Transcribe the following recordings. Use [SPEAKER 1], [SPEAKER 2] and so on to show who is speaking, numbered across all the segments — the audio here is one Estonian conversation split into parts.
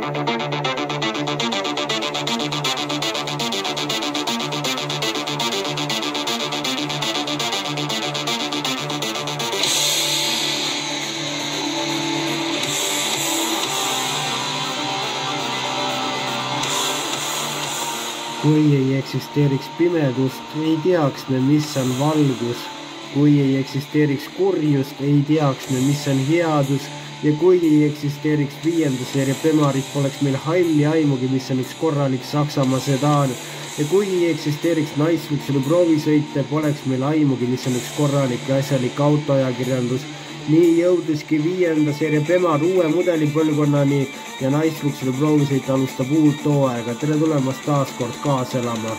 [SPEAKER 1] Kui ei eksisteeriks pimedust, ei teaks me, mis on valgus. Kui ei eksisteeriks kurjust, ei teaks me, mis on headus. Ja kui ei eksisteeriks 5. seeria Bemarit, poleks meil halli aimugi, mis on üks korralik Saksamaa sedaan. Ja kui ei eksisteeriks naisvukselu proovisõite, poleks meil aimugi, mis on üks korralik ja asjalik autoajakirjandus. Nii jõudiski 5. seeria Bemar uue mudelipõlgonnani ja naisvukselu proovisõit alustab uut hooaega. Tere tulemast taas kord kaasa elama.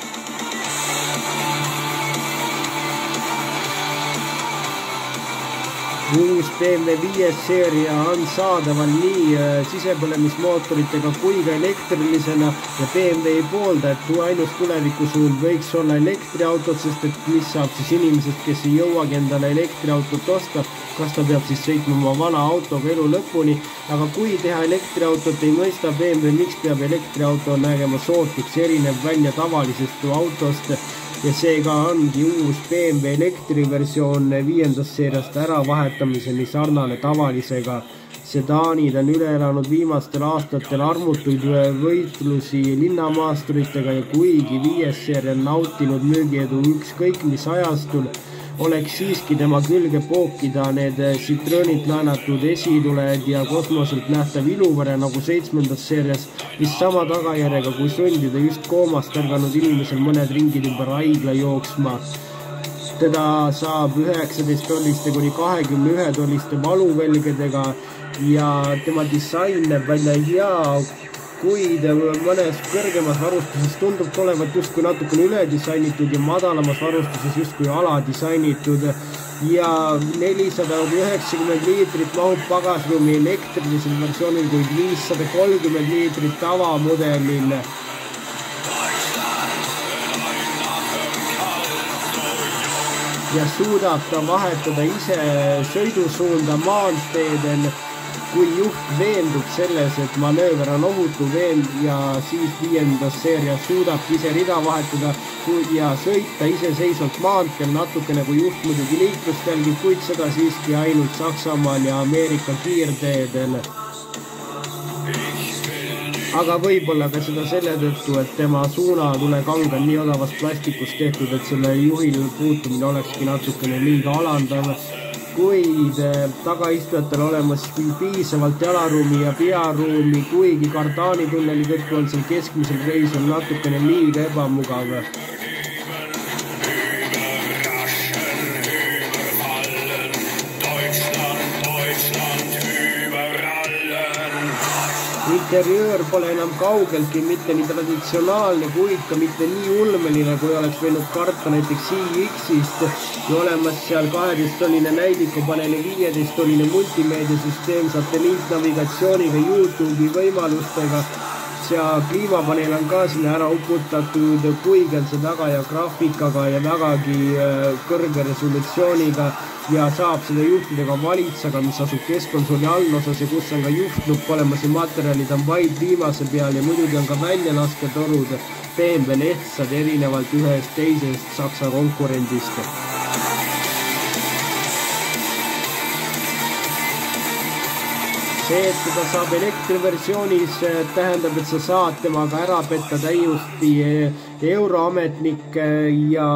[SPEAKER 1] Uus BMW 5 seeria on saadaval nii sisepõlemismootoritega kui ka elektrilisena ja BMW ei poolda, et ainus tulevikusuund võiks olla elektriautod, sest et mis saab siis inimesest, kes ei jõuagi endale elektriautot osta, kas ta peab siis sõitma oma vana autoga elu lõpuni, aga kui teha elektriautot, ei mõista BMW, miks peab elektriauto nägema sootuks erinev välja tavalisest autost ja seega ongi uus BMW elektriversioon 5. seeriast ära vahetamiseni sarnane tavalisega. Sedaanid on üle elanud viimastel aastatel armutuid võitlusi linnamaasturitega ja kuigi 5. seeria on nautinud müügiedu ükskõik mis ajastul, oleks siiski tema külge pookida need Citroonilt laenatud esituled ja kosmoselt nähtav iluvere nagu 7. seerias, mis sama tagajärjega kui sundida just koomast ärganud inimesel mõned ringid ümber haigla jooksma. Teda saab 19-tolliste kuni 21-tolliste valuvelgedega ja tema disain näeb välja hea, kuid mõnes kõrgemas varustuses tundub olevat justkui natukene üledisainitud ja madalamas varustuses justkui aladisainitud ja 490 liitrit mahub pagasruumi elektrilisel versioonil, kuid 530 liitrit tavamudelil. Ja suudab ta vahetada ise sõidusuunda maanteedel, kui juht veendub selles, et manööver on ohutu ja siis 5. seeria suudab ise rida vahetada ja sõita iseseisvalt maanteel natukene, kui juht muidugi liiklust jälgib, kuid seda siiski ainult Saksamaal ja Ameerika kiirteedel. Aga võib-olla ka seda selle tõttu, et tema suunatulekang on nii odavast plastikust tehtud, et selle juhil puutumine olekski natukene liiga alandav. Kuid tagaistujatel olemas piisavalt jalaruumi ja pearuumi, kuigi kardaanitunneli tõttu on seal keskmisel reisel natukene liiga ebamugav. Interiöör pole enam kaugeltki mitte nii traditsionaalne, kuid ka mitte nii ulmeline, kui oleks võinud karta näiteks iX-ist ja olemas seal 12-tolline näidikupaneeli 15-tolline multimeediasüsteem satelliitnavigatsiooniga YouTube'i võimalustega. Ja kliimapaneel on ka sinna ära uputatud kuigelse taga ja graafikaga ja vägagi kõrge resolutsiooniga ja saab seda juhtidega valitsaga, mis asub keskkonsooli allosas ja kus on ka juhtnupp olemas ja materjalid on vaid viimase peal ja muidugi on ka väljalasketorud BMW lehtsad erinevalt ühest teisest Saksa konkurendist. See, et seda saab elektriversioonis, tähendab, et sa saad temaga ära petta täiesti euroametnikke ja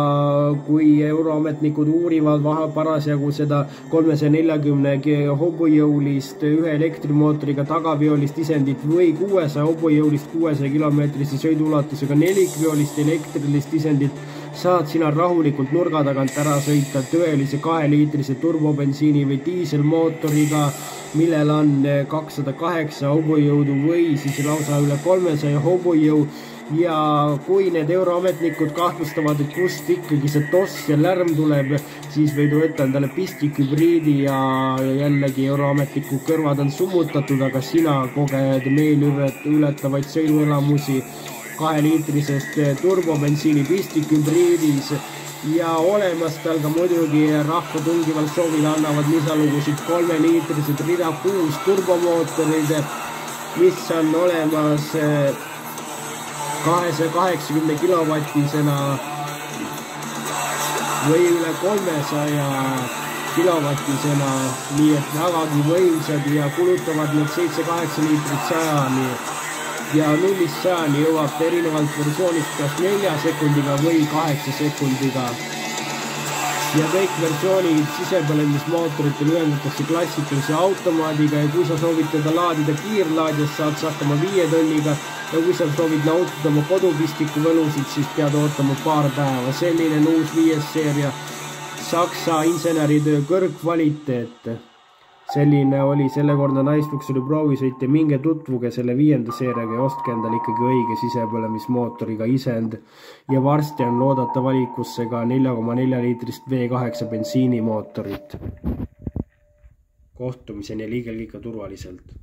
[SPEAKER 1] kui euroametnikud uurivad parasjagu seda 340 hobujõulist ühe elektrimootoriga tagaveolist isendit või 600 hobujõulist 600 kilomeetrise sõiduulatusega nelikveolist elektrilist isendit, saad sina rahulikult nurga tagant ära sõita tõelise 2-liitrise turbobensiini või diiselmootoriga, millel on 208 hobujõudu või siis lausa üle 300 hobujõu ja kui need euroametnikud kahtlustavad, et kust ikkagi see toss ja lärm tuleb, siis võid võtta endale pistikhübriidi ja jällegi euroametniku kõrvad on summutatud, aga sina koged meelületavaid sõiduelamusi 2-liitrisest turbobensiini pistikhübriidis ja olemas tal ka muidugi rahva tungival soovil annavad lisalugusid 3-liitrised rida 6 turbomootorid mis on olemas 280 kilovatisena või üle 300 kilovatisena, nii et vägagi võimsad ja kulutavad need 7-8 liitrit 100-ni ja 0-100-ni jõuab ta erinevalt versioonist kas 4 sekundiga või 8 sekundiga. Ja kõik versioonid sisepõlemismootoritel ühendatakse klassikalise automaadiga ja kui sa soovid teda laadida kiirlaadjas, saad sa hakkama 5 tonniga ja kui sa soovid nautida oma kodupistiku võlusid, siis pead ootama paar päeva. Selline on uus 5. seeria Saksa inseneritöö kõrgkvaliteet. Selline oli sellekordne Niceluxury proovisõit ja minge tutvuge selle 5. seeriaga ja ostke endale ikkagi õige sisepõlemismootoriga isend. Ja varsti on loodata valikusse ka 4,4 liitrist V8 bensiinimootorit. Kohtumiseni ja liigelge ikka turvaliselt.